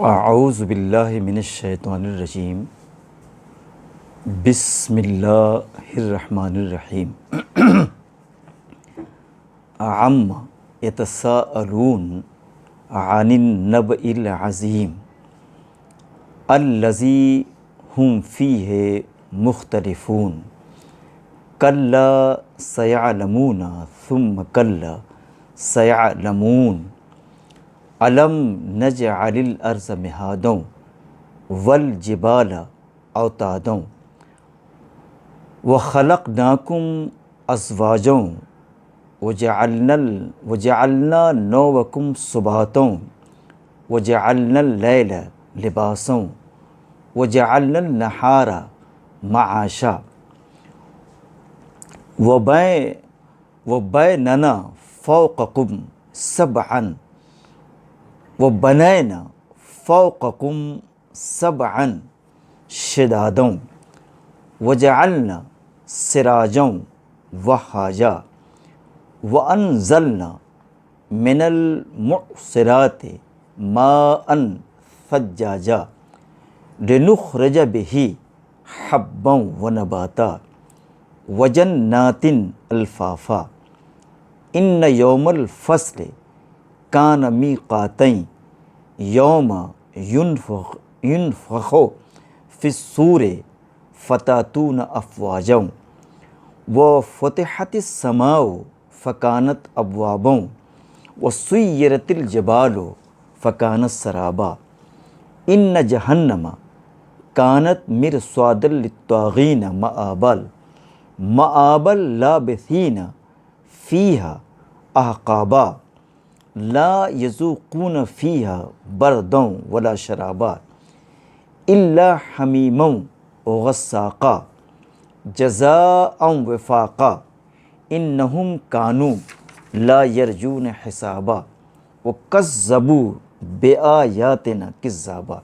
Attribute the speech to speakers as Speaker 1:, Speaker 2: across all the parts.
Speaker 1: اعوذ باللہ من الشیطان الرجیم بسم اللہ الرحمن الرحیم عم یتساءلون عن النبأ العظیم الذی ہم فیہ مختلفون کلا سیعلمون ثم کلا سیعلمون علم نجعل الارض مہادا والجبال اوتادا وخلقناکم ازواجا وجعلنا نومکم سباتا وجعلنا اللیل لباسا وجعلنا النہار معاشا وبیننا فوقکم سبعا وبنینا فوقکم سبعا شدادا وجعلنا سراجا وہاجا وانزلنا من المعصرات ماء ثجاجا لنخرج به حبا ونباتا وجنات الفافا ان یوم الفصل کان میقاتا یوم ینفخ فی الصور فتاتون افواجا وفتحت السماء فکانت ابوابا وسیرت الجبال فکانت سرابا ان جہنم کانت مرصادا للطاغین مآبا لابثین فیہا احقابا لا یذوقون فیہا بردا ولا شرابا الا حمیما وغساقا جزاء وفاقا انہم کانوا لا یرجون حسابا وکذبوا بآیاتنا کذابا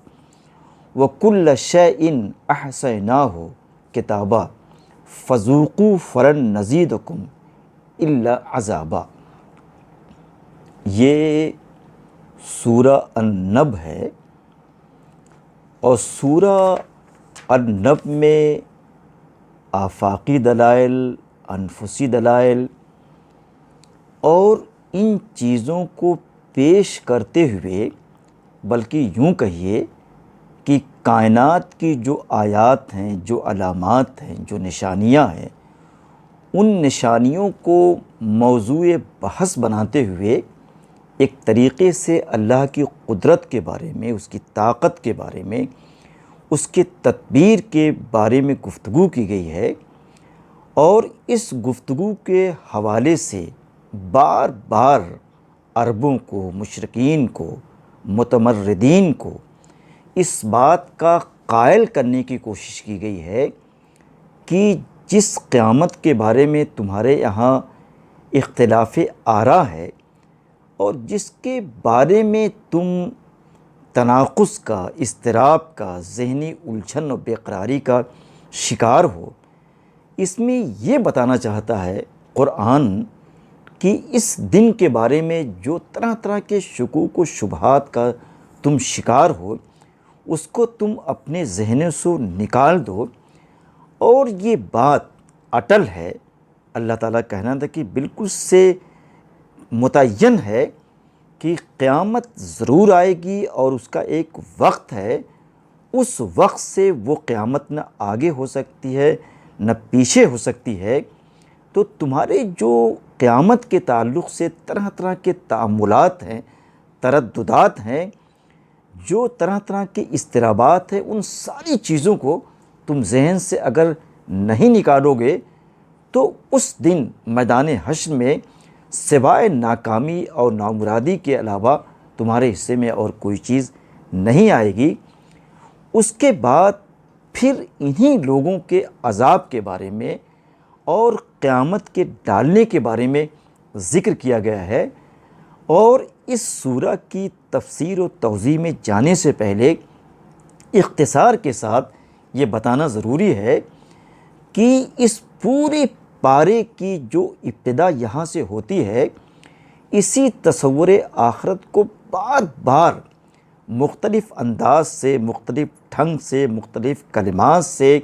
Speaker 1: وکل شیء احصیناہ کتابا فذوقوا فلن نزیدکم الا عذابا۔ یہ سورہ النب ہے، اور سورہ النب میں آفاقی دلائل، انفسی دلائل اور ان چیزوں کو پیش کرتے ہوئے، بلکہ یوں کہیے کہ کائنات کی جو آیات ہیں، جو علامات ہیں، جو نشانیاں ہیں، ان نشانیوں کو موضوع بحث بناتے ہوئے ایک طریقے سے اللہ کی قدرت کے بارے میں، اس کی طاقت کے بارے میں، اس کے تدبیر کے بارے میں گفتگو کی گئی ہے، اور اس گفتگو کے حوالے سے بار بار عربوں کو، مشرکین کو، متمردین کو اس بات کا قائل کرنے کی کوشش کی گئی ہے کہ جس قیامت کے بارے میں تمہارے یہاں اختلاف آراء ہے، اور جس کے بارے میں تم تناقض کا، اضطراب کا، ذہنی الجھن و بے قراری کا شکار ہو، اس میں یہ بتانا چاہتا ہے قرآن کہ اس دن کے بارے میں جو طرح طرح کے شکوک و شبہات کا تم شکار ہو، اس کو تم اپنے ذہنوں سے نکال دو، اور یہ بات اٹل ہے۔ اللہ تعالیٰ کہنا تھا کہ بالکل سے متعین ہے کہ قیامت ضرور آئے گی، اور اس کا ایک وقت ہے، اس وقت سے وہ قیامت نہ آگے ہو سکتی ہے نہ پیچھے ہو سکتی ہے۔ تو تمہارے جو قیامت کے تعلق سے طرح طرح کے تأملات ہیں، ترددات ہیں، جو طرح طرح کے اضطرابات ہیں، ان ساری چیزوں کو تم ذہن سے اگر نہیں نکالو گے تو اس دن میدان حشر میں سوائے ناکامی اور نامرادی کے علاوہ تمہارے حصے میں اور کوئی چیز نہیں آئے گی۔ اس کے بعد پھر انہی لوگوں کے عذاب کے بارے میں اور قیامت کے ڈالنے کے بارے میں ذکر کیا گیا ہے، اور اس سورہ کی تفسیر و توضیح میں جانے سے پہلے اختصار کے ساتھ یہ بتانا ضروری ہے کہ اس پورے پارے کی جو ابتدا یہاں سے ہوتی ہے، اسی تصور آخرت کو بار بار مختلف انداز سے، مختلف ڈھنگ سے، مختلف کلمات سے،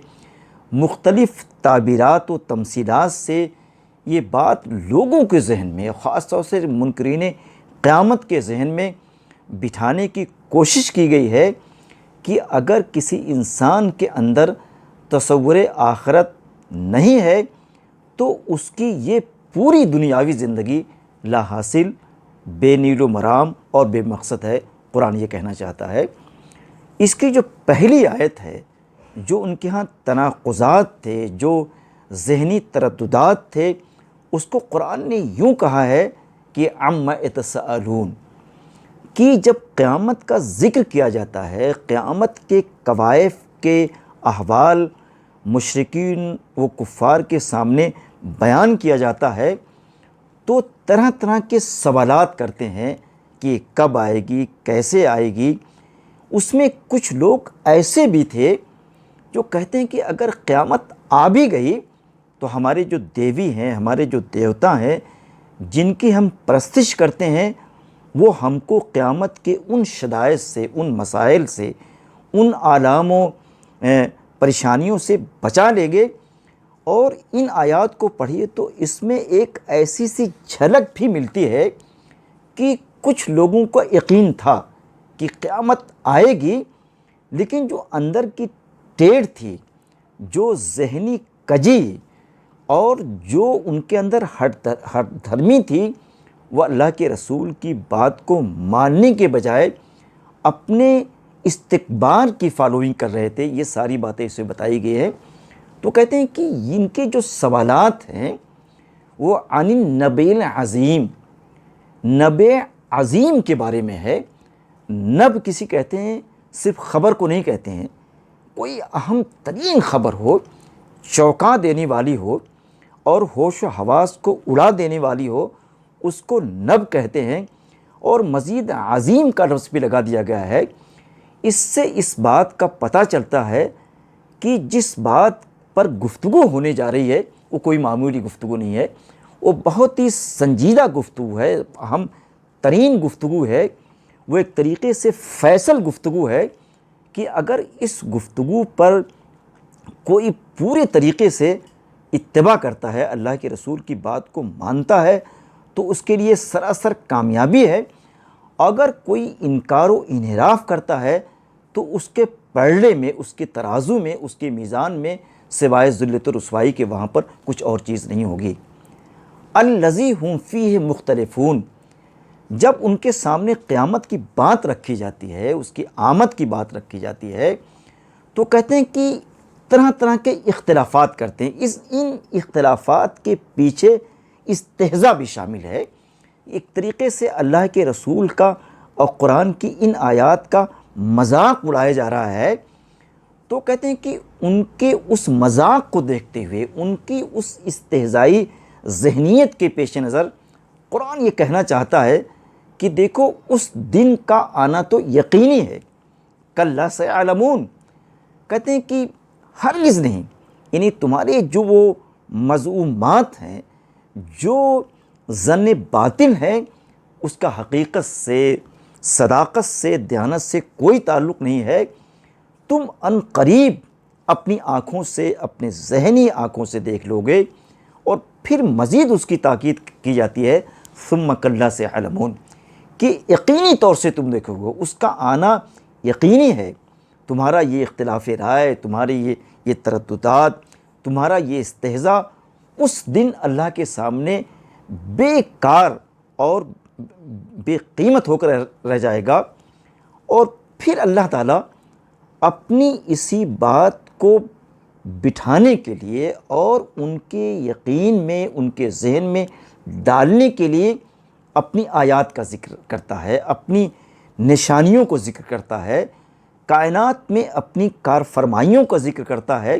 Speaker 1: مختلف تعبیرات و تمثیلات سے یہ بات لوگوں کے ذہن میں، خاص طور سے منکرین قیامت کے ذہن میں بٹھانے کی کوشش کی گئی ہے کہ اگر کسی انسان کے اندر تصور آخرت نہیں ہے تو اس کی یہ پوری دنیاوی زندگی لا حاصل، بے نیل و مرام اور بے مقصد ہے، قرآن یہ کہنا چاہتا ہے۔ اس کی جو پہلی آیت ہے، جو ان کے ہاں تناقضات تھے، جو ذہنی ترددات تھے، اس کو قرآن نے یوں کہا ہے کہ عما یتساءلون، کہ جب قیامت کا ذکر کیا جاتا ہے، قیامت کے کوائف کے احوال مشرکین و کفار کے سامنے بیان کیا جاتا ہے تو طرح طرح کے سوالات کرتے ہیں کہ کب آئے گی، کیسے آئے گی۔ اس میں کچھ لوگ ایسے بھی تھے جو کہتے ہیں کہ اگر قیامت آ بھی گئی تو ہمارے جو دیوی ہیں، ہمارے جو دیوتا ہیں جن کی ہم پرستش کرتے ہیں، وہ ہم کو قیامت کے ان شدائد سے، ان مسائل سے، ان آلام و پریشانیوں سے بچا لیں گے۔ اور ان آیات کو پڑھیے تو اس میں ایک ایسی سی جھلک بھی ملتی ہے کہ کچھ لوگوں کو یقین تھا کہ قیامت آئے گی، لیکن جو اندر کی ٹیڑھ تھی، جو ذہنی کجی اور جو ان کے اندر ہٹ دھرمی تھی، وہ اللہ کے رسول کی بات کو ماننے کے بجائے اپنے استکبار کی فالوئنگ کر رہے تھے۔ یہ ساری باتیں اسے بتائی گئی ہیں۔ تو کہتے ہیں کہ ان کے جو سوالات ہیں وہ عن النبی العظیم، نبع عظیم کے بارے میں ہے۔ نب کسی کہتے ہیں صرف خبر کو نہیں کہتے ہیں، کوئی اہم ترین خبر ہو، چونکا دینے والی ہو اور ہوش و حواس کو اڑا دینے والی ہو، اس کو نب کہتے ہیں۔ اور مزید عظیم کا لفظ بھی لگا دیا گیا ہے۔ اس سے اس بات کا پتہ چلتا ہے کہ جس بات پر گفتگو ہونے جا رہی ہے وہ کوئی معمولی گفتگو نہیں ہے، وہ بہت ہی سنجیدہ گفتگو ہے، اہم ترین گفتگو ہے۔ وہ ایک طریقے سے فیصل گفتگو ہے کہ اگر اس گفتگو پر کوئی پورے طریقے سے اتباع کرتا ہے، اللہ کے رسول کی بات کو مانتا ہے، تو اس کے لیے سراسر کامیابی ہے۔ اگر کوئی انکار و انحراف کرتا ہے تو اس کے پلڑے میں، اس کے ترازو میں، اس کے میزان میں سوائے ذلت و رسوائی کے وہاں پر کچھ اور چیز نہیں ہوگی۔ الذی ھم فیہ مختلفون، جب ان کے سامنے قیامت کی بات رکھی جاتی ہے، اس کی آمد کی بات رکھی جاتی ہے، تو کہتے ہیں کہ طرح طرح کے اختلافات کرتے ہیں۔ ان اختلافات کے پیچھے استہزاء بھی شامل ہے۔ ایک طریقے سے اللہ کے رسول کا اور قرآن کی ان آیات کا مذاق اڑایا جا رہا ہے۔ تو کہتے ہیں کہ ان کے اس مذاق کو دیکھتے ہوئے، ان کی اس استہزائی ذہنیت کے پیش نظر قرآن یہ کہنا چاہتا ہے کہ دیکھو اس دن کا آنا تو یقینی ہے، کلا سیعلمون، کہتے ہیں کہ ہرگز نہیں، یعنی تمہارے جو وہ مزعومات ہیں، جو ظن باطل ہیں، اس کا حقیقت سے، صداقت سے، دیانت سے کوئی تعلق نہیں ہے۔ تم ان قریب اپنی آنکھوں سے، اپنے ذہنی آنکھوں سے دیکھ لو گے۔ اور پھر مزید اس کی تاکید کی جاتی ہے ثم کلا سیعلمون، کہ یقینی طور سے تم دیکھو گے، اس کا آنا یقینی ہے۔ تمہارا یہ اختلاف رائے، تمہارے یہ ترددات، تمہارا یہ استہزاء اس دن اللہ کے سامنے بیکار اور بے قیمت ہو کر رہ جائے گا۔ اور پھر اللہ تعالیٰ اپنی اسی بات کو بٹھانے کے لیے اور ان کے یقین میں، ان کے ذہن میں ڈالنے کے لیے اپنی آیات کا ذکر کرتا ہے، اپنی نشانیوں کو ذکر کرتا ہے، کائنات میں اپنی کار فرمائیوں کا ذکر کرتا ہے۔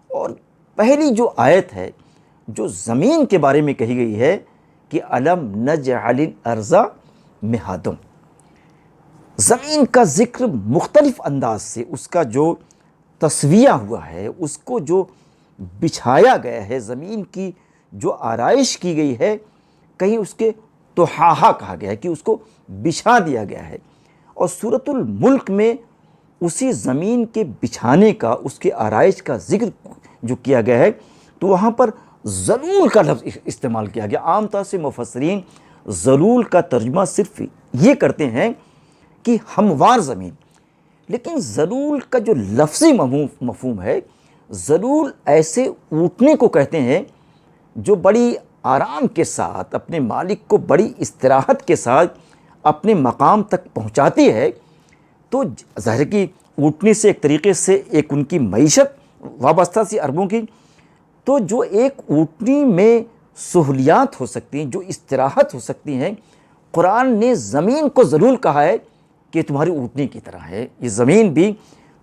Speaker 1: اور پہلی جو آیت ہے جو زمین کے بارے میں کہی گئی ہے کہ الم نجعل الارض مہادا، زمین کا ذکر مختلف انداز سے، اس کا جو تسویہ ہوا ہے، اس کو جو بچھایا گیا ہے، زمین کی جو آرائش کی گئی ہے، کہیں اس کے توحاہا کہا گیا ہے کہ اس کو بچھا دیا گیا ہے۔ اور سورۃ الملک میں اسی زمین کے بچھانے کا، اس کے آرائش کا ذکر جو کیا گیا ہے، تو وہاں پر ذلول کا لفظ استعمال کیا گیا۔ عام طور سے مفسرین ذلول کا ترجمہ صرف یہ کرتے ہیں کہ ہموار زمین، لیکن ذلول کا جو لفظی مفہوم ہے، ذلول ایسے اونٹنے کو کہتے ہیں جو بڑی آرام کے ساتھ اپنے مالک کو بڑی استراحت کے ساتھ اپنے مقام تک پہنچاتی ہے۔ تو ظاہر کی اونٹنے سے ایک طریقے سے ایک ان کی معیشت وابستہ سی عربوں کی، تو جو ایک اونٹنی میں سہولیات ہو سکتی ہیں، جو استراحت ہو سکتی ہیں، قرآن نے زمین کو ذلول کہا ہے کہ تمہاری اونٹنی کی طرح ہے، یہ زمین بھی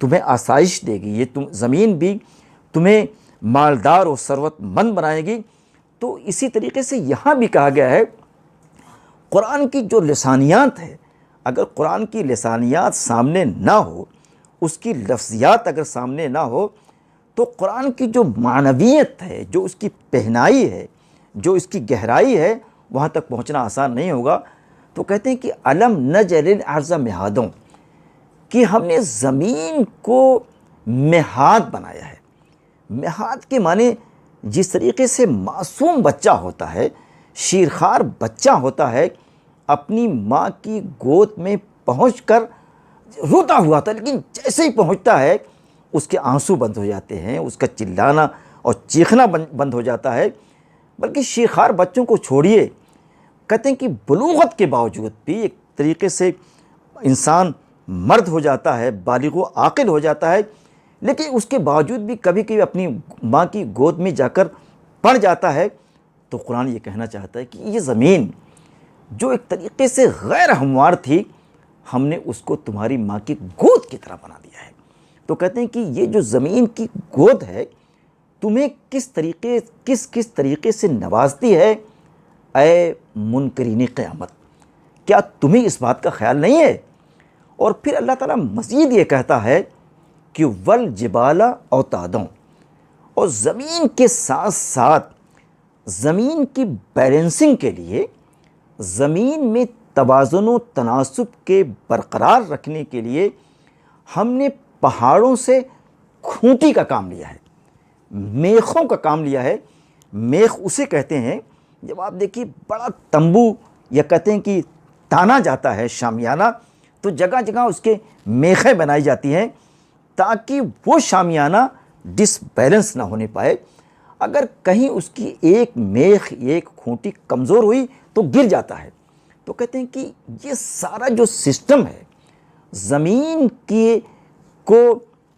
Speaker 1: تمہیں آسائش دے گی، یہ زمین بھی تمہیں مالدار و ثروت مند بنائے گی۔ تو اسی طریقے سے یہاں بھی کہا گیا ہے قرآن کی جو لسانیات ہے، اگر قرآن کی لسانیات سامنے نہ ہو، اس کی لفظیات اگر سامنے نہ ہو، تو قرآن کی جو معنویت ہے، جو اس کی پہنائی ہے، جو اس کی گہرائی ہے، وہاں تک پہنچنا آسان نہیں ہوگا۔ تو کہتے ہیں کہ الم نجعل الارض مہادا، کہ ہم نے زمین کو مہاد بنایا ہے۔ مہاد کے معنی جس طریقے سے معصوم بچہ ہوتا ہے، شیرخوار بچہ ہوتا ہے، اپنی ماں کی گود میں پہنچ کر روتا ہوا تھا، لیکن جیسے ہی پہنچتا ہے اس کے آنسو بند ہو جاتے ہیں، اس کا چلانا اور چیخنا بند ہو جاتا ہے۔ بلکہ شیرخوار بچوں کو چھوڑیے، کہتے ہیں کہ بلوغت کے باوجود بھی ایک طریقے سے انسان مرد ہو جاتا ہے، بالغ و عاقل ہو جاتا ہے، لیکن اس کے باوجود بھی کبھی کبھی اپنی ماں کی گود میں جا کر پڑ جاتا ہے۔ تو قرآن یہ کہنا چاہتا ہے کہ یہ زمین جو ایک طریقے سے غیر ہموار تھی، ہم نے اس کو تمہاری ماں کی گود کی طرح بنا دیا ہے۔ تو کہتے ہیں کہ یہ جو زمین کی گود ہے، تمہیں کس طریقے سے نوازتی ہے، اے منکرین قیامت، کیا تمہیں اس بات کا خیال نہیں ہے؟ اور پھر اللہ تعالیٰ مزید یہ کہتا ہے کہ والجبال اوتادا، اور زمین کے ساتھ ساتھ زمین کی بیلنسنگ کے لیے، زمین میں توازن و تناسب کے برقرار رکھنے کے لیے ہم نے پہاڑوں سے کھوٹی کا کام لیا ہے، میخوں کا کام لیا ہے۔ میخ اسے کہتے ہیں جب آپ دیکھیے بڑا تمبو یا کہتے ہیں کہ تانا جاتا ہے شامیانہ، تو جگہ جگہ اس کے میخیں بنائی جاتی ہیں تاکہ وہ شامیانہ ڈس بیلنس نہ ہونے پائے۔ اگر کہیں اس کی ایک میخ، ایک کھوٹی کمزور ہوئی تو گر جاتا ہے۔ تو کہتے ہیں کہ یہ سارا جو سسٹم ہے زمین کو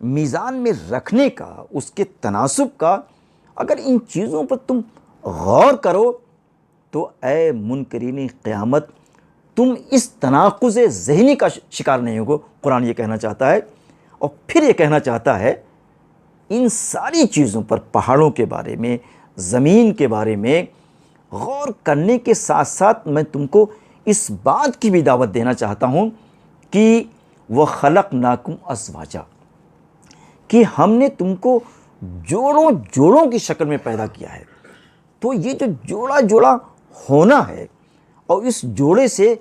Speaker 1: میزان میں رکھنے کا، اس کے تناسب کا، اگر ان چیزوں پر تم غور کرو تو اے منکرین قیامت، تم اس تناقض ذہنی کا شکار نہیں ہوگو۔ قرآن یہ کہنا چاہتا ہے، اور پھر یہ کہنا چاہتا ہے ان ساری چیزوں پر، پہاڑوں کے بارے میں، زمین کے بارے میں غور کرنے کے ساتھ ساتھ میں تم کو اس بات کی بھی دعوت دینا چاہتا ہوں کہ وَخَلَقْنَاكُمْ أَزْوَاجًا، کہ ہم نے تم کو جوڑوں کی شکل میں پیدا کیا ہے۔ تو یہ جو جوڑا ہونا ہے، اور اس جوڑے سے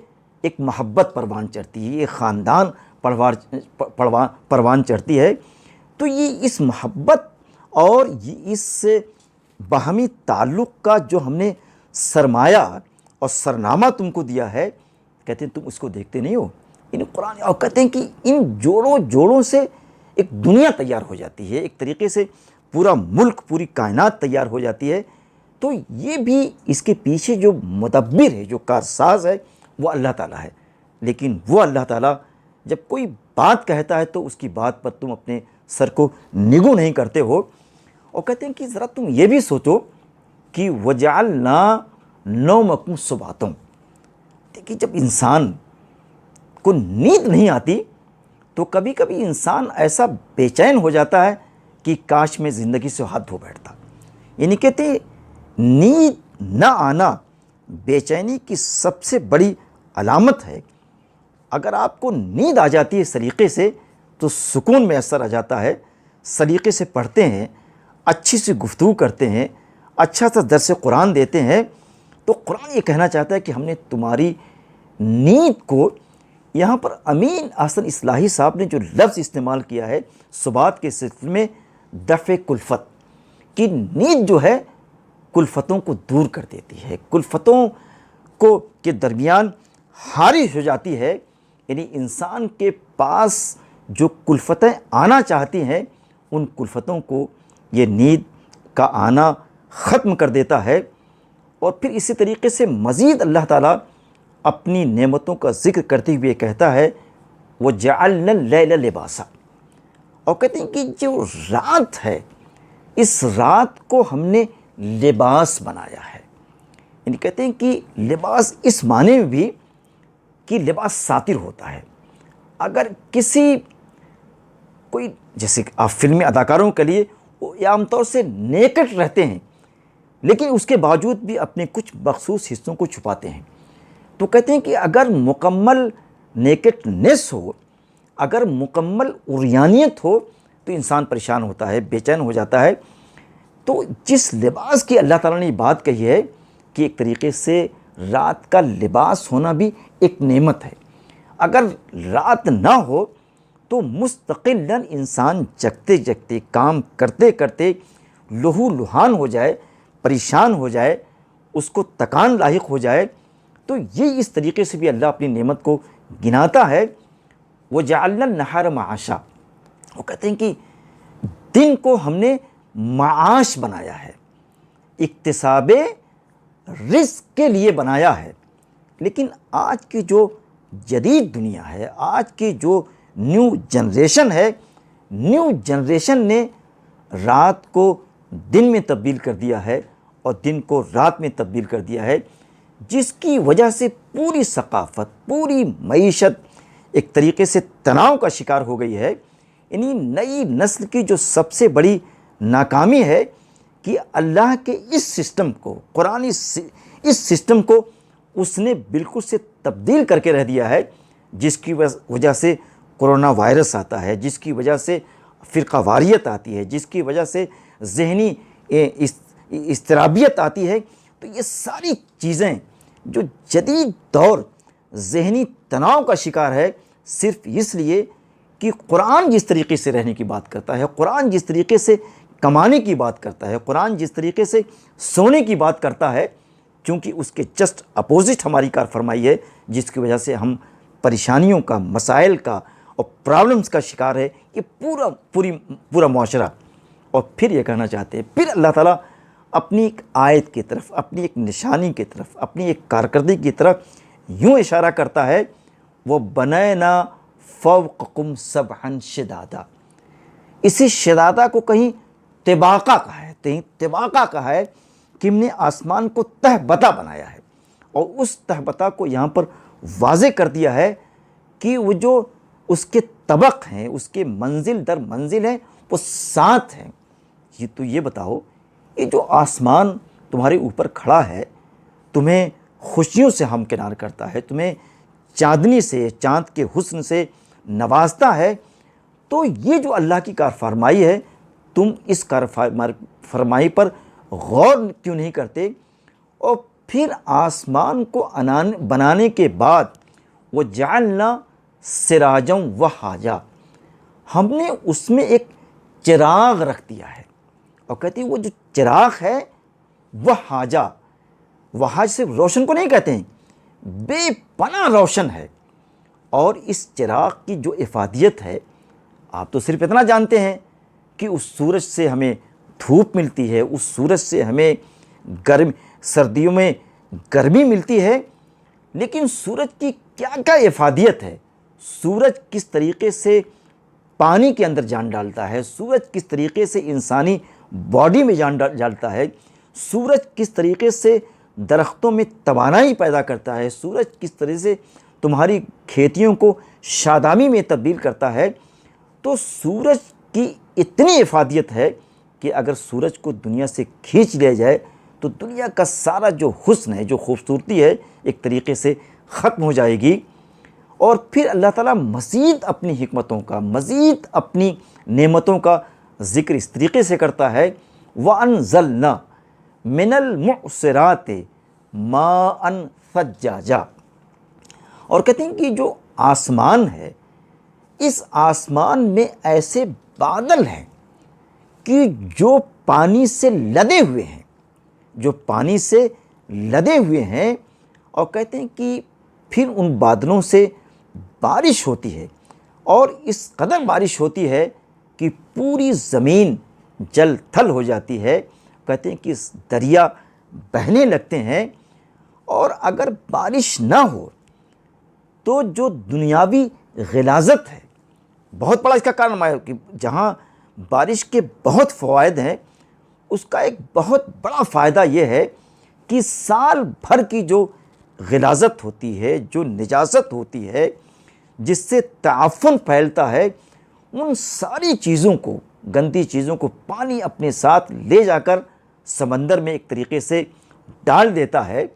Speaker 1: ایک محبت پروان چڑھتی ہے، ایک خاندان پروان چڑھتی ہے۔ تو یہ اس محبت اور یہ اس باہمی تعلق کا جو ہم نے سرمایہ اور سرنامہ تم کو دیا ہے، کہتے ہیں تم اس کو دیکھتے نہیں ہو۔ ان قرآن، اور کہتے ہیں کہ ان جوڑوں سے ایک دنیا تیار ہو جاتی ہے، ایک طریقے سے پورا ملک، پوری کائنات تیار ہو جاتی ہے۔ تو یہ بھی اس کے پیچھے جو مدبر ہے، جو کارساز ہے، وہ اللہ تعالیٰ ہے۔ لیکن وہ اللہ تعالیٰ جب کوئی بات کہتا ہے تو اس کی بات پر تم اپنے سر کو نگو نہیں کرتے ہو۔ اور کہتے ہیں کہ ذرا تم یہ بھی سوچو کہ وَجَعَلْنَا نَوْمَكُمْ سُبَاتًا، دیکھیے جب انسان کو نیند نہیں آتی تو کبھی کبھی انسان ایسا بے چین ہو جاتا ہے کہ کاش میں زندگی سے ہاتھ دھو بیٹھتا۔ یعنی کہتے ہیں نیند نہ آنا بے چینی کی سب سے بڑی علامت ہے۔ اگر آپ کو نیند آ جاتی ہے سلیقے سے تو سکون میسر آ جاتا ہے، سلیقے سے پڑھتے ہیں، اچھی سی گفتگو کرتے ہیں، اچھا سا درس قرآن دیتے ہیں، تو قرآن یہ کہنا چاہتا ہے کہ ہم نے تمہاری نیند کو یہاں پر امین احسن اصلاحی صاحب نے جو لفظ استعمال کیا ہے ثبات کے سلسلے میں، دفع کلفت، کہ نیند جو ہے کلفتوں کو دور کر دیتی ہے، کلفتوں کو کے درمیان حارث ہو جاتی ہے، یعنی انسان کے پاس جو کلفتیں آنا چاہتی ہیں ان کلفتوں کو یہ نیند کا آنا ختم کر دیتا ہے۔ اور پھر اسی طریقے سے مزید اللہ تعالیٰ اپنی نعمتوں کا ذکر کرتے ہوئے کہتا ہے وَجَعَلْنَا اللَّيْلَ لِبَاسًا، اور کہتے ہیں کہ جو رات ہے اس رات کو ہم نے لباس بنایا ہے، یعنی کہتے ہیں کہ لباس اس معنی میں بھی کہ لباس ساتر ہوتا ہے۔ اگر کوئی جیسے کہ آپ فلمی اداکاروں کے لیے وہ عام طور سے نیکٹ رہتے ہیں لیکن اس کے باوجود بھی اپنے کچھ مخصوص حصوں کو چھپاتے ہیں، تو کہتے ہیں کہ اگر مکمل نیکٹنس ہو، اگر مکمل عریانیت ہو تو انسان پریشان ہوتا ہے، بے چین ہو جاتا ہے۔ تو جس لباس کی اللہ تعالیٰ نے بات کہی ہے کہ ایک طریقے سے رات کا لباس ہونا بھی ایک نعمت ہے، اگر رات نہ ہو تو مستقلاً انسان جگتے جگتے کام کرتے کرتے لہو لہان ہو جائے، پریشان ہو جائے، اس کو تکان لاحق ہو جائے۔ تو یہ اس طریقے سے بھی اللہ اپنی نعمت کو گناتا ہے۔ وَجَعَلْنَا النَّهَارَ مَعَاشًا، وہ کہتے ہیں کہ دن کو ہم نے معاش بنایا ہے، اکتساب رزق کے لیے بنایا ہے۔ لیکن آج کی جو جدید دنیا ہے، آج کی جو نیو جنریشن ہے، نیو جنریشن نے رات کو دن میں تبدیل کر دیا ہے اور دن کو رات میں تبدیل کر دیا ہے، جس کی وجہ سے پوری ثقافت، پوری معیشت ایک طریقے سے تناؤ کا شکار ہو گئی ہے۔ یعنی نئی نسل کی جو سب سے بڑی ناکامی ہے کہ اللہ کے اس سسٹم کو، قرآنی اس سسٹم کو اس نے بالکل سے تبدیل کر کے رہ دیا ہے، جس کی وجہ سے کرونا وائرس آتا ہے، جس کی وجہ سے فرقہ واریت آتی ہے، جس کی وجہ سے ذہنی اضطرابیت آتی ہے۔ تو یہ ساری چیزیں جو جدید دور ذہنی تناؤ کا شکار ہے، صرف اس لیے کہ قرآن جس طریقے سے رہنے کی بات کرتا ہے، قرآن جس طریقے سے کمانے کی بات کرتا ہے، قرآن جس طریقے سے سونے کی بات کرتا ہے، چونکہ اس کے جسٹ اپوزٹ ہماری کار فرمائی ہے، جس کی وجہ سے ہم پریشانیوں کا، مسائل کا اور پرابلمز کا شکار ہے یہ پورا معاشرہ۔ اور پھر یہ کہنا چاہتے ہیں، پھر اللہ تعالیٰ اپنی ایک آیت کی طرف، اپنی ایک نشانی کی طرف، اپنی ایک کارکردگی کی طرف یوں اشارہ کرتا ہے وَبَنَيْنَا فَوْقَكُمْ سَبْحًا شِدَادًا، اسی شدادہ کو کہیں طباقہ کہا ہے، کہیں طباقہ کہا ہے کہ ہم نے آسمان کو تہ بتہ بنایا ہے، اور اس تہ بتہ کو یہاں پر واضح کر دیا ہے کہ وہ جو اس کے طبق ہیں، اس کے منزل در منزل ہیں، وہ 7 ہیں۔ تو یہ بتاؤ، یہ جو آسمان تمہارے اوپر کھڑا ہے، تمہیں خوشیوں سے ہمکنار کرتا ہے، تمہیں چاندنی سے، چاند کے حسن سے نوازتا ہے، تو یہ جو اللہ کی کار فرمائی ہے، تم اس کار فرمائی پر غور کیوں نہیں کرتے؟ اور پھر آسمان کو بنانے کے بعد وَجَعَلْنَا سِرَاجًا وَهَّاجًا، ہم نے اس میں ایک چراغ رکھ دیا ہے، اور کہتے ہیں وہ جو چراغ ہے وَهَّاجًا، وہاج صرف روشن کو نہیں کہتے ہیں، بے پناہ روشن ہے۔ اور اس چراغ کی جو افادیت ہے، آپ تو صرف اتنا جانتے ہیں کہ اس سورج سے ہمیں دھوپ ملتی ہے، اس سورج سے ہمیں سردیوں میں گرمی ملتی ہے، لیکن سورج کی کیا کیا افادیت ہے، سورج کس طریقے سے پانی کے اندر جان ڈالتا ہے، سورج کس طریقے سے انسانی باڈی میں جان ڈالتا ہے، سورج کس طریقے سے درختوں میں توانائی پیدا کرتا ہے، سورج کس طرح سے تمہاری کھیتیوں کو شادابی میں تبدیل کرتا ہے۔ تو سورج کی اتنی افادیت ہے کہ اگر سورج کو دنیا سے کھینچ لیا جائے تو دنیا کا سارا جو حسن ہے، جو خوبصورتی ہے، ایک طریقے سے ختم ہو جائے گی۔ اور پھر اللہ تعالیٰ مزید اپنی حکمتوں کا، مزید اپنی نعمتوں کا ذکر اس طریقے سے کرتا ہے وَأَنزَلْنَا مِنَ الْمُعْصِرَاتِ مَاءً ثَجَّاجًا، اور کہتے ہیں کہ جو آسمان ہے، اس آسمان میں ایسے بادل ہیں کہ جو پانی سے لدے ہوئے ہیں، جو پانی سے لدے ہوئے ہیں، اور کہتے ہیں کہ پھر ان بادلوں سے بارش ہوتی ہے، اور اس قدر بارش ہوتی ہے کہ پوری زمین جل تھل ہو جاتی ہے۔ کہتے ہیں کہ دریا بہنے لگتے ہیں، اور اگر بارش نہ ہو تو جو دنیاوی غلاظت ہے، بہت بڑا اس کا کارن ہے کہ جہاں بارش کے بہت فوائد ہیں، اس کا ایک بہت بڑا فائدہ یہ ہے کہ سال بھر کی جو غلاظت ہوتی ہے، جو نجاست ہوتی ہے، جس سے تعفن پھیلتا ہے، ان ساری چیزوں کو، گندی چیزوں کو پانی اپنے ساتھ لے جا کر سمندر میں ایک طریقے سے ڈال دیتا ہے،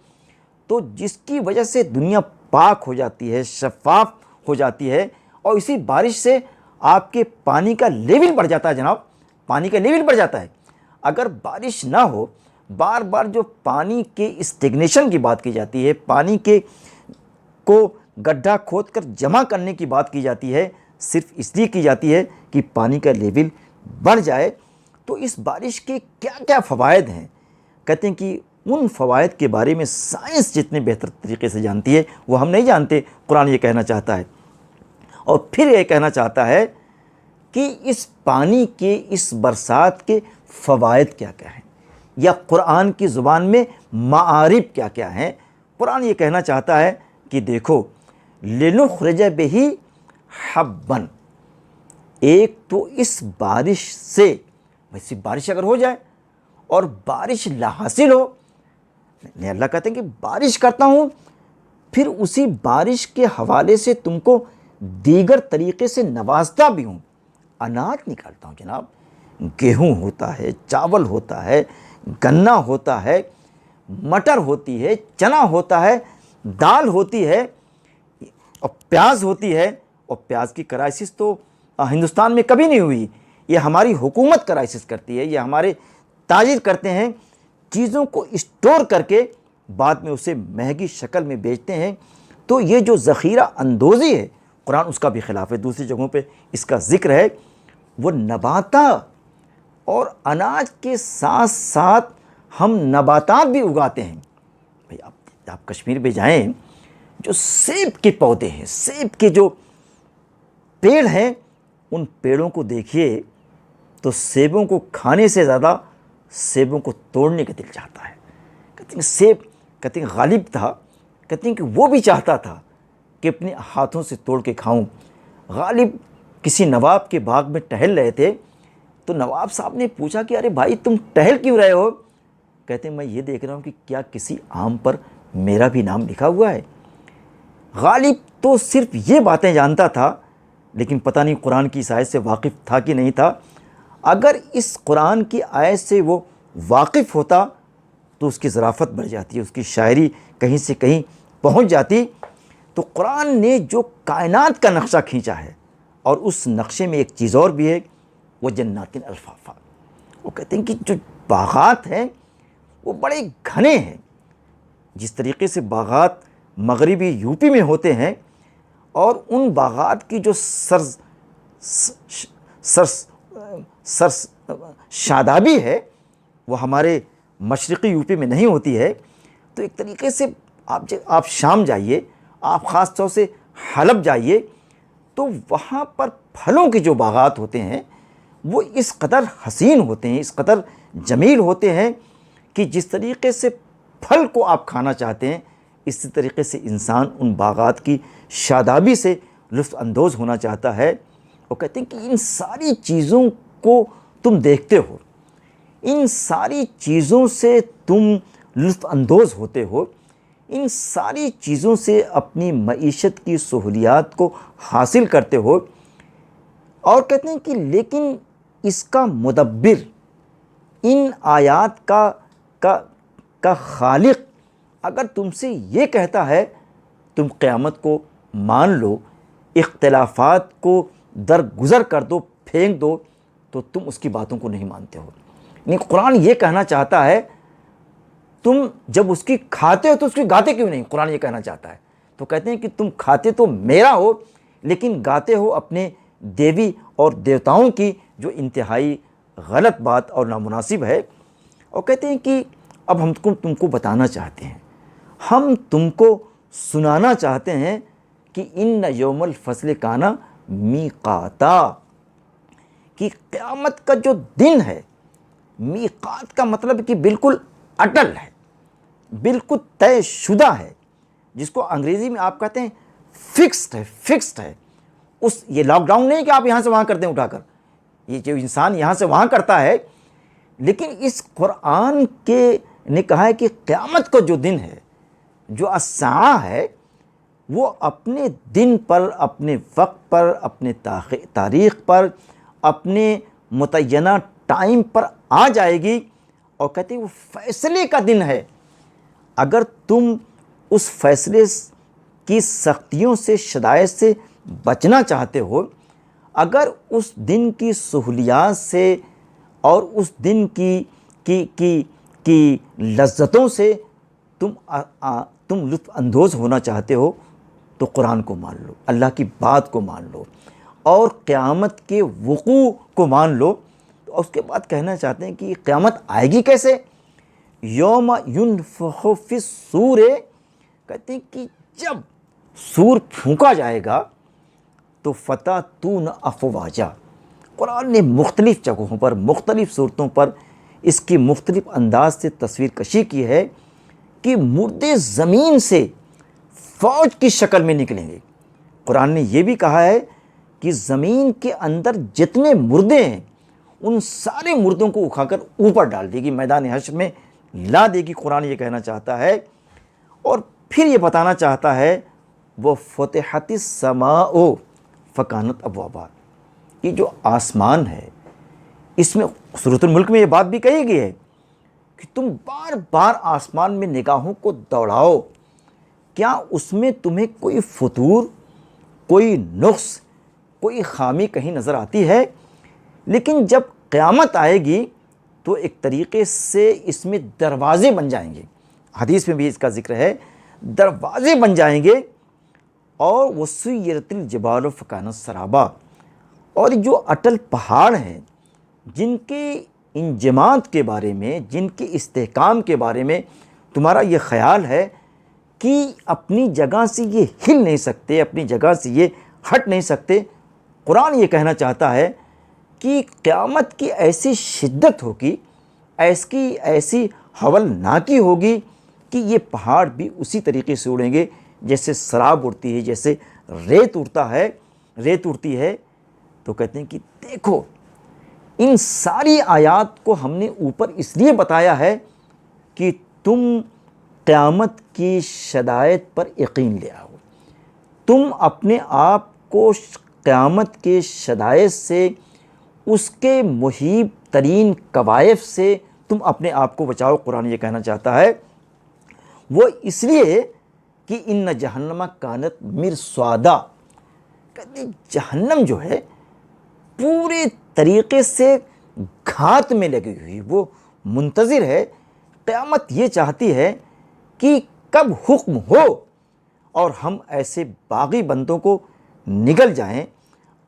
Speaker 1: تو جس کی وجہ سے دنیا پاک ہو جاتی ہے، شفاف ہو جاتی ہے، اور اسی بارش سے آپ کے پانی کا لیول بڑھ جاتا ہے جناب، پانی کا لیول بڑھ جاتا ہے۔ اگر بارش نہ ہو، بار بار جو پانی کے اسٹیگنیشن کی بات کی جاتی ہے، پانی کے کو گڈھا کھود کر جمع کرنے کی بات کی جاتی ہے، صرف اس لیے کی جاتی ہے کہ پانی کا لیول بڑھ جائے۔ تو اس بارش کے کیا کیا فوائد ہیں؟ کہتے ہیں کہ ان فوائد کے بارے میں سائنس جتنے بہتر طریقے سے جانتی ہے وہ ہم نہیں جانتے۔ قرآن یہ کہنا چاہتا ہے، اور پھر یہ کہنا چاہتا ہے کہ اس پانی کے، اس برسات کے فوائد کیا کیا ہیں، یا قرآن کی زبان میں معارف کیا کیا ہیں۔ قرآن یہ کہنا چاہتا ہے کہ دیکھو، لِنُخْرِجَ بِهِ حَبًّا، ایک تو اس بارش سے، ویسی بارش اگر ہو جائے اور بارش لا حاصل ہو، اللہ کہتے ہیں کہ بارش کرتا ہوں، پھر اسی بارش کے حوالے سے تم کو دیگر طریقے سے نوازتا بھی ہوں، اناج نکالتا ہوں جناب، گیہوں ہوتا ہے، چاول ہوتا ہے، گنا ہوتا ہے، مٹر ہوتی ہے، چنا ہوتا ہے، دال ہوتی ہے، اور پیاز ہوتی ہے۔ اور پیاز کی کرائسس تو ہندوستان میں کبھی نہیں ہوئی، یہ ہماری حکومت کرائسس کرتی ہے، یہ ہمارے تاجر کرتے ہیں، چیزوں کو اسٹور کر کے بعد میں اسے مہنگی شکل میں بیچتے ہیں۔ تو یہ جو ذخیرہ اندوزی ہے، قرآن اس کا بھی خلاف ہے، دوسری جگہوں پہ اس کا ذکر ہے۔ وہ نباتات اور اناج کے ساتھ ساتھ ہم نباتات بھی اگاتے ہیں۔ بھئی آپ کشمیر میں جائیں، جو سیب کے پودے ہیں، سیب کے جو پیڑ ہیں، ان پیڑوں کو دیکھیے تو سیبوں کو کھانے سے زیادہ سیبوں کو توڑنے کا دل چاہتا ہے۔ کہتے ہیں سیب، کہتے ہیں غالب تھا، کہتے ہیں کہ وہ بھی چاہتا تھا کہ اپنے ہاتھوں سے توڑ کے کھاؤں۔ غالب کسی نواب کے باغ میں ٹہل رہے تھے، تو نواب صاحب نے پوچھا کہ ارے بھائی تم ٹہل کیوں رہے ہو؟ کہتے ہیں میں یہ دیکھ رہا ہوں کہ کیا کسی آم پر میرا بھی نام لکھا ہوا ہے۔ غالب تو صرف یہ باتیں جانتا تھا، لیکن پتہ نہیں قرآن کی اس آیت سے واقف تھا کہ نہیں تھا۔ اگر اس قرآن کی آیت سے وہ واقف ہوتا تو اس کی ظرافت بڑھ جاتی، اس کی شاعری کہیں سے کہیں پہنچ جاتی۔ تو قرآن نے جو کائنات کا نقشہ کھینچا ہے، اور اس نقشے میں ایک چیز اور بھی ہے، وہ جنات الفافا۔ وہ کہتے ہیں کہ جو باغات ہیں وہ بڑے گھنے ہیں، جس طریقے سے باغات مغربی یوپی میں ہوتے ہیں، اور ان باغات کی جو شادابی ہے وہ ہمارے مشرقی یوپی میں نہیں ہوتی ہے۔ تو ایک طریقے سے آپ شام جائیے، آپ خاص طور سے حلب جائیے، تو وہاں پر پھلوں کے جو باغات ہوتے ہیں وہ اس قدر حسین ہوتے ہیں، اس قدر جمیل ہوتے ہیں کہ جس طریقے سے پھل کو آپ کھانا چاہتے ہیں، اسی طریقے سے انسان ان باغات کی شادابی سے لطف اندوز ہونا چاہتا ہے۔ وہ کہتے ہیں کہ ان ساری چیزوں کو تم دیکھتے ہو، ان ساری چیزوں سے تم لطف اندوز ہوتے ہو، ان ساری چیزوں سے اپنی معیشت کی سہولیات کو حاصل کرتے ہو، اور کہتے ہیں کہ لیکن اس کا مدبر، ان آیات کا خالق اگر تم سے یہ کہتا ہے تم قیامت کو مان لو، اختلافات کو درگزر کر دو، پھینک دو، تو تم اس کی باتوں کو نہیں مانتے ہو۔ یعنی قرآن یہ کہنا چاہتا ہے تم جب اس کی کھاتے ہو تو اس کی گاتے کیوں نہیں؟ قرآن یہ کہنا چاہتا ہے تو کہتے ہیں کہ تم کھاتے تو میرا ہو لیکن گاتے ہو اپنے دیوی اور دیوتاؤں کی، جو انتہائی غلط بات اور نامناسب ہے۔ اور کہتے ہیں کہ اب ہم تم کو بتانا چاہتے ہیں، ہم تم کو سنانا چاہتے ہیں کہ ان یوم الفصل کانا میقاتا، کہ قیامت کا جو دن ہے، میقات کا مطلب کہ بالکل اٹل ہے، بالکل طے شدہ ہے، جس کو انگریزی میں آپ کہتے ہیں فکسڈ ہے۔ یہ لاک ڈاؤن نہیں کہ آپ یہاں سے وہاں کرتے ہیں اٹھا کر، یہ جو انسان یہاں سے وہاں کرتا ہے، لیکن اس قرآن کے نے کہا ہے کہ قیامت کا جو دن ہے، جو الساعہ ہے، وہ اپنے دن پر، اپنے وقت پر، اپنے تاریخ پر، اپنے متعینہ ٹائم پر آ جائے گی۔ اور کہتے ہیں وہ فیصلے کا دن ہے۔ اگر تم اس فیصلے کی سختیوں سے، شدائد سے بچنا چاہتے ہو، اگر اس دن کی سہولیات سے اور اس دن کی لذتوں سے تم لطف اندوز ہونا چاہتے ہو، تو قرآن کو مان لو، اللہ کی بات کو مان لو اور قیامت کے وقوع کو مان لو۔ تو اس کے بعد کہنا چاہتے ہیں کہ یہ قیامت آئے گی کیسے؟ یوم ینفخ فی الصور، کہتے ہیں کہ جب سور پھونکا جائے گا تو فتاتون افواجا۔ قرآن نے مختلف جگہوں پر، مختلف صورتوں پر اس کی مختلف انداز سے تصویر کشی کی ہے کہ مردے زمین سے فوج کی شکل میں نکلیں گے۔ قرآن نے یہ بھی کہا ہے کہ زمین کے اندر جتنے مردے ہیں ان سارے مردوں کو اٹھا کر اوپر ڈال دے گی، میدان حشر میں لا دے گی۔ قرآن یہ کہنا چاہتا ہے، اور پھر یہ بتانا چاہتا ہے وہ فتحت السماء فکانت ابوابا، یہ جو آسمان ہے، اس میں سورۃ الملک میں یہ بات بھی کہی گئی ہے کہ تم بار بار آسمان میں نگاہوں کو دوڑاؤ، کیا اس میں تمہیں کوئی فطور، کوئی نقص، کوئی خامی کہیں نظر آتی ہے؟ لیکن جب قیامت آئے گی تو ایک طریقے سے اس میں دروازے بن جائیں گے، حدیث میں بھی اس کا ذکر ہے، دروازے بن جائیں گے، اور وسیرت الجبال فکانت سرابا، اور جو اٹل پہاڑ ہیں جن کے انجماد کے بارے میں، جن کے استحکام کے بارے میں تمہارا یہ خیال ہے کہ اپنی جگہ سے یہ ہل نہیں سکتے، اپنی جگہ سے یہ ہٹ نہیں سکتے، قرآن یہ کہنا چاہتا ہے کہ قیامت کی ایسی شدت ہوگی، ایسی ہولناکی ہوگی کہ یہ پہاڑ بھی اسی طریقے سے اڑیں گے جیسے سراب اڑتی ہے، جیسے ریت اڑتی ہے۔ تو کہتے ہیں کہ دیکھو، ان ساری آیات کو ہم نے اوپر اس لیے بتایا ہے کہ تم قیامت کی شدائد پر یقین لے آؤ، تم اپنے آپ کو قیامت کے شدائد سے، اس کے محیب ترین کوائف سے تم اپنے آپ کو بچاؤ۔ قرآن یہ کہنا چاہتا ہے، وہ اس لیے کہ ان جہنم کانت مرصادا، کہتے ہیں جہنم جو ہے پورے طریقے سے گھات میں لگی ہوئی، وہ منتظر ہے۔ قیامت یہ چاہتی ہے کہ کب حکم ہو اور ہم ایسے باغی بندوں کو نگل جائیں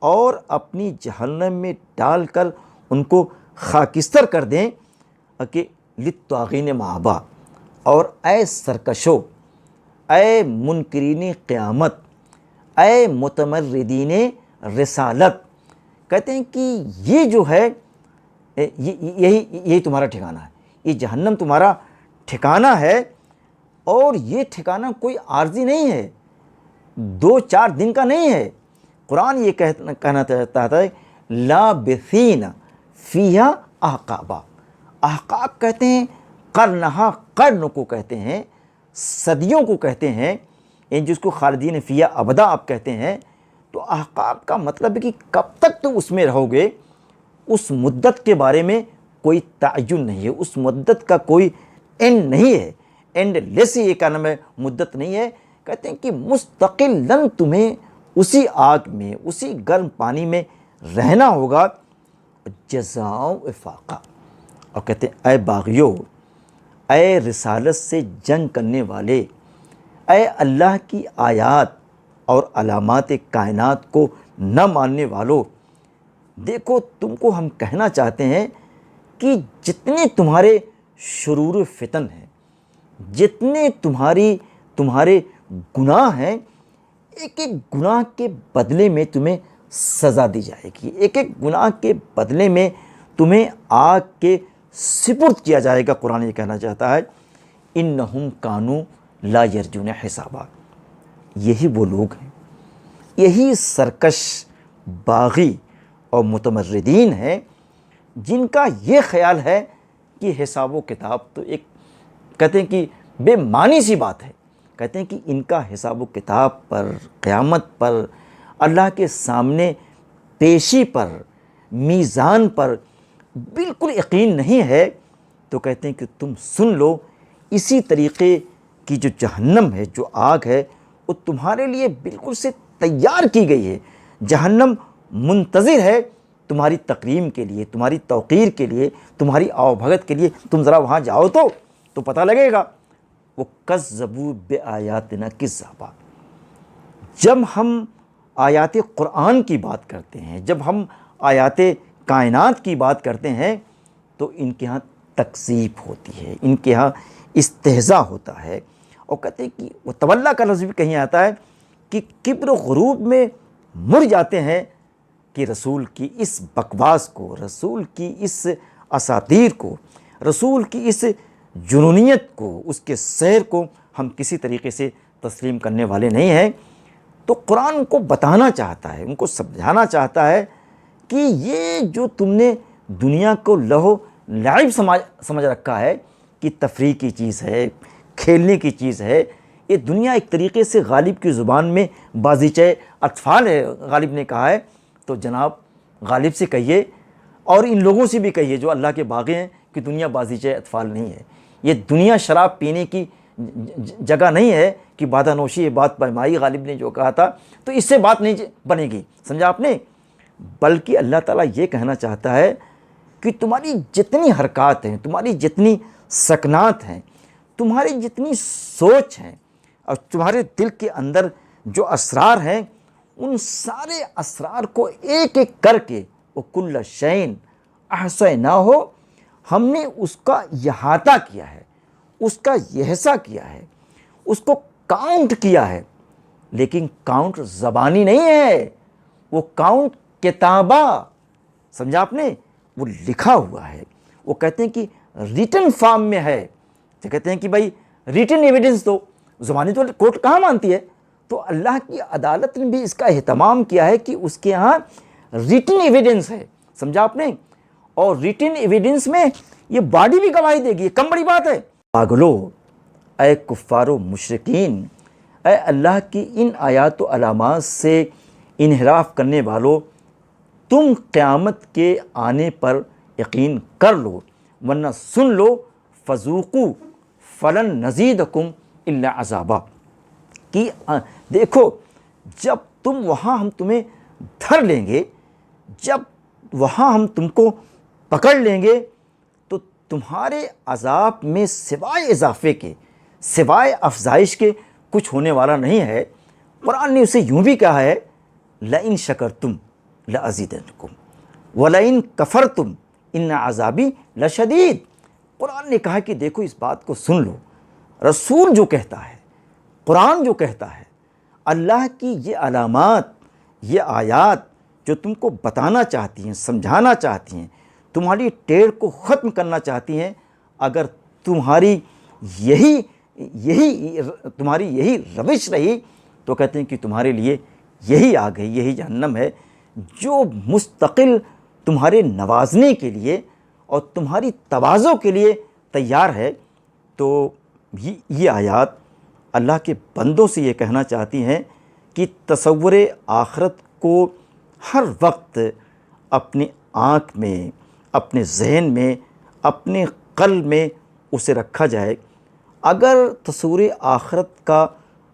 Speaker 1: اور اپنی جہنم میں ڈال کر ان کو خاکستر کر دیں کہ للطاغین مآبا۔ اور اے سرکشو، اے منکرین قیامت، اے متمردین رسالت، کہتے ہیں کہ یہ جو ہے یہی تمہارا ٹھکانہ ہے، یہ جہنم تمہارا ٹھکانہ ہے، اور یہ ٹھکانہ کوئی عارضی نہیں ہے، 2-4 دن کا نہیں ہے۔ قرآن یہ کہنا چاہتا ہے لابثین فیہا احقابا۔ احقاب کہتے ہیں قرن کو کہتے ہیں، صدیوں کو کہتے ہیں، جس کو خالدین فیہا ابدا آپ کہتے ہیں۔ تو احقاب کا مطلب ہے کہ کب تک تم اس میں رہو گے، اس مدت کے بارے میں کوئی تعین نہیں ہے، اس مدت کا کوئی اینڈ نہیں ہے، اینڈ لیس یہ کا نام ہے، مدت نہیں ہے۔ کہتے ہیں کہ مستقلاً تمہیں اسی آگ میں، اسی گرم پانی میں رہنا ہوگا، جزاء وفاقہ۔ اور کہتے ہیں اے باغیو، اے رسالت سے جنگ کرنے والے، اے اللہ کی آیات اور علامات کائنات کو نہ ماننے والو، دیکھو تم کو ہم کہنا چاہتے ہیں کہ جتنے تمہارے شرور و فتن ہیں، جتنے تمہارے گناہ ہیں، ایک ایک گناہ کے بدلے میں تمہیں سزا دی جائے گی، ایک ایک گناہ کے بدلے میں تمہیں آگ کے سپرد کیا جائے گا۔ قرآن یہ کہنا چاہتا ہے انہم کانوا لا یرجون حسابا، یہی وہ لوگ ہیں، یہی سرکش، باغی اور متمردین ہیں جن کا یہ خیال ہے کہ حساب و کتاب تو ایک، کہتے ہیں کہ بے معنی سی بات ہے، کہتے ہیں کہ ان کا حساب و کتاب پر، قیامت پر، اللہ کے سامنے پیشی پر، میزان پر بالکل یقین نہیں ہے، تو کہتے ہیں کہ تم سن لو، اسی طریقے کی جو جہنم ہے، جو آگ ہے، وہ تمہارے لیے بالکل سے تیار کی گئی ہے۔ جہنم منتظر ہے تمہاری تکریم کے لیے، تمہاری توقیر کے لیے، تمہاری آؤ بھگت کے لیے۔ تم ذرا وہاں جاؤ تو پتہ لگے گا۔ وہ کذبوا بآیاتنا کذابا، جب ہم آیات قرآن کی بات کرتے ہیں، جب ہم آیات کائنات کی بات کرتے ہیں، تو ان کے ہاں تکذیب ہوتی ہے، ان کے ہاں استہزاء ہوتا ہے۔ اور کہتے ہیں کہ وہ تولا کا لفظ بھی کہیں آتا ہے کہ کبر و غروب میں مر جاتے ہیں کہ رسول کی اس بکواس کو، رسول کی اس اساطیر کو، رسول کی اس جنونیت کو، اس کے سیر کو ہم کسی طریقے سے تسلیم کرنے والے نہیں ہیں۔ تو قرآن کو بتانا چاہتا ہے، ان کو سمجھانا چاہتا ہے کہ یہ جو تم نے دنیا کو لہو لعب سمجھ رکھا ہے کہ تفریح کی چیز ہے، کھیلنے کی چیز ہے، یہ دنیا ایک طریقے سے غالب کی زبان میں بازیچہ اطفال ہے، غالب نے کہا ہے۔ تو جناب غالب سے کہیے اور ان لوگوں سے بھی کہیے جو اللہ کے باغی ہیں کہ دنیا بازیچہ اطفال نہیں ہے، یہ دنیا شراب پینے کی جگہ نہیں ہے کہ بادہ نوشی یہ بات پیمائی، غالب نے جو کہا تھا، تو اس سے بات نہیں بنے گی، سمجھا آپ نے؟ بلکہ اللہ تعالیٰ یہ کہنا چاہتا ہے کہ تمہاری جتنی حرکات ہیں، تمہاری جتنی سکنات ہیں، تمہاری جتنی سوچ ہیں، اور تمہارے دل کے اندر جو اسرار ہیں، ان سارے اسرار کو ایک ایک کر کے وَكُلَّ شَيْءٍ أَحْصَيْنَاهُ، ہم نے اس کا احاطہ کیا ہے، اس کا احصاء کیا ہے، اس کو کاؤنٹ کیا ہے۔ لیکن کاؤنٹ زبانی نہیں ہے، وہ کاؤنٹ کتابہ، سمجھا آپ نے؟ وہ لکھا ہوا ہے۔ وہ کہتے ہیں کہ ریٹن فارم میں ہے، تو کہتے ہیں کہ بھائی ریٹن ایویڈنس دو، زبانی تو کورٹ کہاں مانتی ہے؟ تو اللہ کی عدالت نے بھی اس کا اہتمام کیا ہے کہ اس کے ہاں ریٹن ایویڈنس ہے، سمجھا آپ نے؟ اور ریٹن ایویڈنس میں یہ باڈی بھی گواہی دے گی، کم بڑی بات ہے۔ پاگلو، اے کفار و مشرکین، اے اللہ کی ان آیات و علامات سے انحراف کرنے والو، تم قیامت کے آنے پر یقین کر لو، ورنہ سن لو، فذوقوا فلن نزیدکم الا عذابا، کہ دیکھو جب تم وہاں ہم تمہیں دھر لیں گے، جب وہاں ہم تم کو پکڑ لیں گے، تو تمہارے عذاب میں سوائے اضافے کے، سوائے افزائش کے کچھ ہونے والا نہیں ہے۔ قرآن نے اسے یوں بھی کہا ہے لئن شکرتم لازیدنکم ولئن کفرتم ان عذابی لشدید۔ قرآن نے کہا کہ دیکھو اس بات کو سن لو، رسول جو کہتا ہے، قرآن جو کہتا ہے، اللہ کی یہ علامات، یہ آیات جو تم کو بتانا چاہتی ہیں، سمجھانا چاہتی ہیں، تمہاری ٹیڑھ کو ختم کرنا چاہتی ہیں، اگر تمہاری یہی روش رہی تو کہتے ہیں کہ تمہارے لیے یہی آگ ہے، یہی جہنم ہے جو مستقل تمہارے نوازنے کے لیے اور تمہاری تواضع کے لیے تیار ہے۔ تو یہ آیات اللہ کے بندوں سے یہ کہنا چاہتی ہیں کہ تصور آخرت کو ہر وقت اپنی آنکھ میں، اپنے ذہن میں، اپنے قلب میں اسے رکھا جائے۔ اگر تصور آخرت کا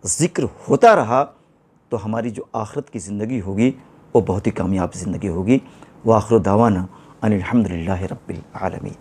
Speaker 1: ذکر ہوتا رہا تو ہماری جو آخرت کی زندگی ہوگی وہ بہت ہی کامیاب زندگی ہوگی۔ وآخر دعوانا ان الحمد للہ رب العالمین۔